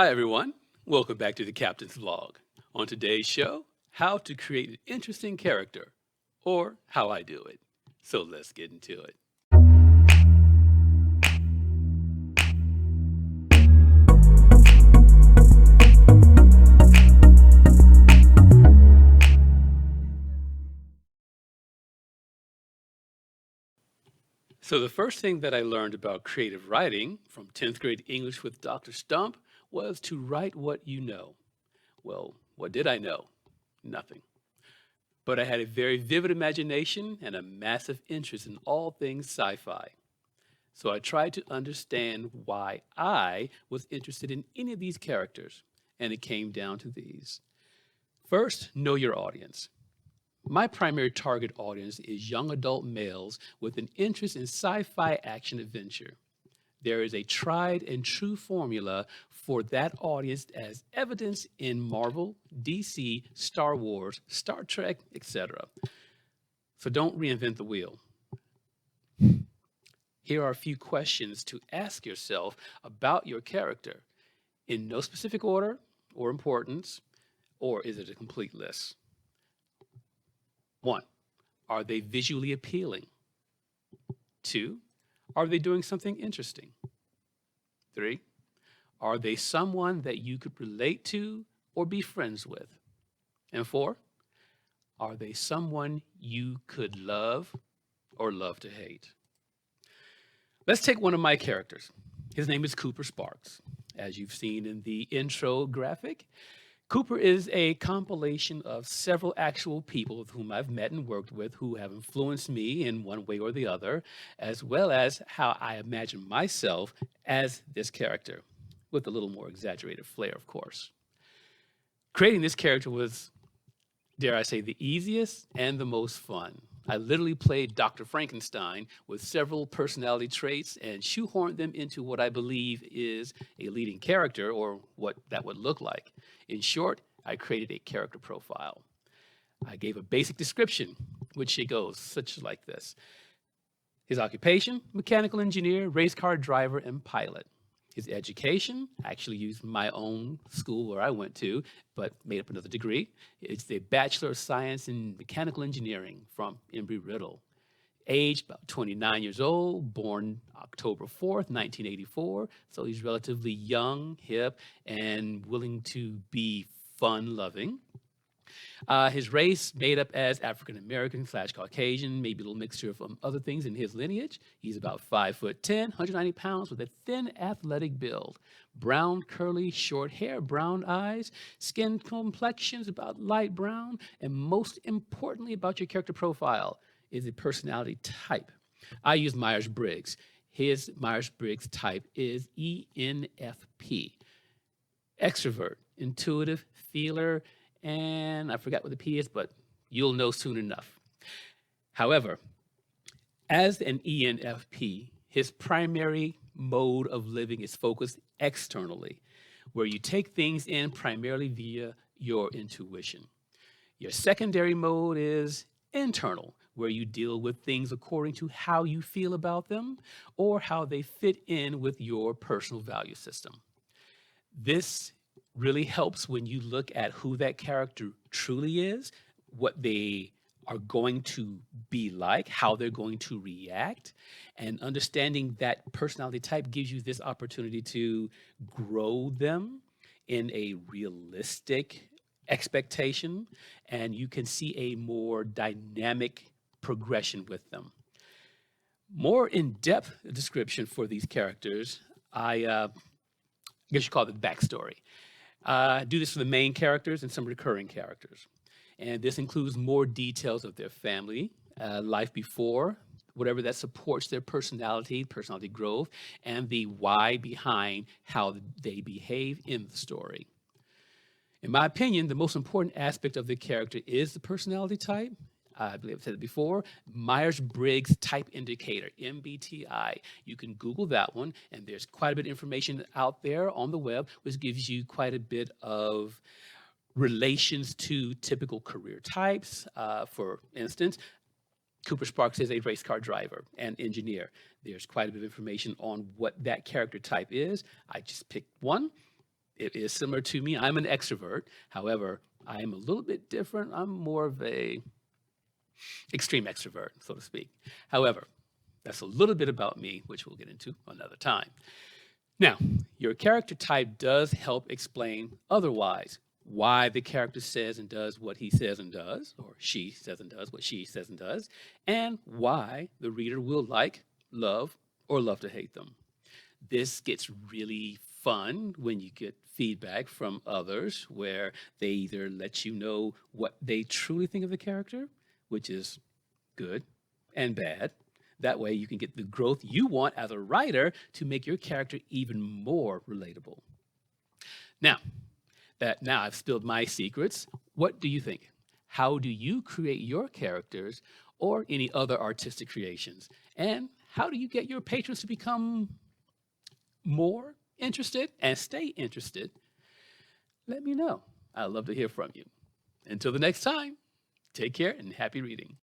Hi, everyone. Welcome back to the Captain's Vlog. On today's show, how to create an interesting character, or how I do it. So let's get into it. So, the first thing that I learned about creative writing from 10th grade English with Dr. Stump was to write what you know. Well, what did I know? Nothing. But I had a very vivid imagination and a massive interest in all things sci fi. So I tried to understand why I was interested in any of these characters, and it came down to these. First, know your audience. My primary target audience is young adult males with an interest in sci fi action adventure. There is a tried and true formula for that audience as evidenced in Marvel, DC, Star Wars, Star Trek, etc. So don't reinvent the wheel. Here are a few questions to ask yourself about your character in no specific order or importance, or is it a complete list? One, are they visually appealing? Two, are they doing something interesting? Three, are they someone that you could relate to or be friends with? And four, are they someone you could love or love to hate? Let's take one of my characters. His name is Cooper Sparks. As you've seen in the intro graphic, Cooper is a compilation of several actual people with whom I've met and worked with who have influenced me in one way or the other, as well as how I imagine myself as this character, with a little more exaggerated flair, of course. Creating this character was, dare I say, the easiest and the most fun. I literally played Dr. Frankenstein with several personality traits and shoehorned them into what I believe is a leading character or what that would look like. In short, I created a character profile. I gave a basic description, which it goes such like this. His occupation, mechanical engineer, race car driver, and pilot. His education, I actually used my own school where I went to, but made up another degree. It's the Bachelor of Science in Mechanical Engineering from Embry-Riddle. Age, about 29 years old, born October 4th, 1984. So he's relatively young, hip, and willing to be fun-loving. His race made up as African American / Caucasian, maybe a little mixture of other things in his lineage. He's about 5'10", 190 pounds with a thin athletic build. Brown, curly, short hair, brown eyes, skin complexion's about light brown, and most importantly about your character profile is the personality type. I use Myers-Briggs. His Myers-Briggs type is ENFP. Extrovert, intuitive, feeler, and I forgot what the P is, but you'll know soon enough. However, as an ENFP, his primary mode of living is focused externally, where you take things in primarily via your intuition. Your secondary mode is internal, where you deal with things according to how you feel about them or how they fit in with your personal value system. This really helps when you look at who that character truly is, what they are going to be like, how they're going to react, and understanding that personality type gives you this opportunity to grow them in a realistic expectation, and you can see a more dynamic progression with them. More in-depth description for these characters, I guess you call it the backstory. Do this for the main characters and some recurring characters. And this includes more details of their family, life before, whatever that supports their personality growth, and the why behind how they behave in the story. In my opinion, the most important aspect of the character is the personality type. I believe I've said it before, Myers-Briggs Type Indicator, MBTI. You can Google that one, and there's quite a bit of information out there on the web, which gives you quite a bit of relations to typical career types. For instance, Cooper Sparks is a race car driver and engineer. There's quite a bit of information on what that character type is. I just picked one. It is similar to me. I'm an extrovert. However, I am a little bit different. I'm more of a extreme extrovert, so to speak. However, that's a little bit about me, which we'll get into another time. Now, your character type does help explain otherwise why the character says and does what he says and does, or she says and does what she says and does, and why the reader will like, love, or love to hate them. This gets really fun when you get feedback from others where they either let you know what they truly think of the character, which is good and bad. That way you can get the growth you want as a writer to make your character even more relatable. Now I've spilled my secrets, what do you think? How do you create your characters or any other artistic creations? And how do you get your patrons to become more interested and stay interested? Let me know. I'd love to hear from you. Until the next time, take care and happy reading.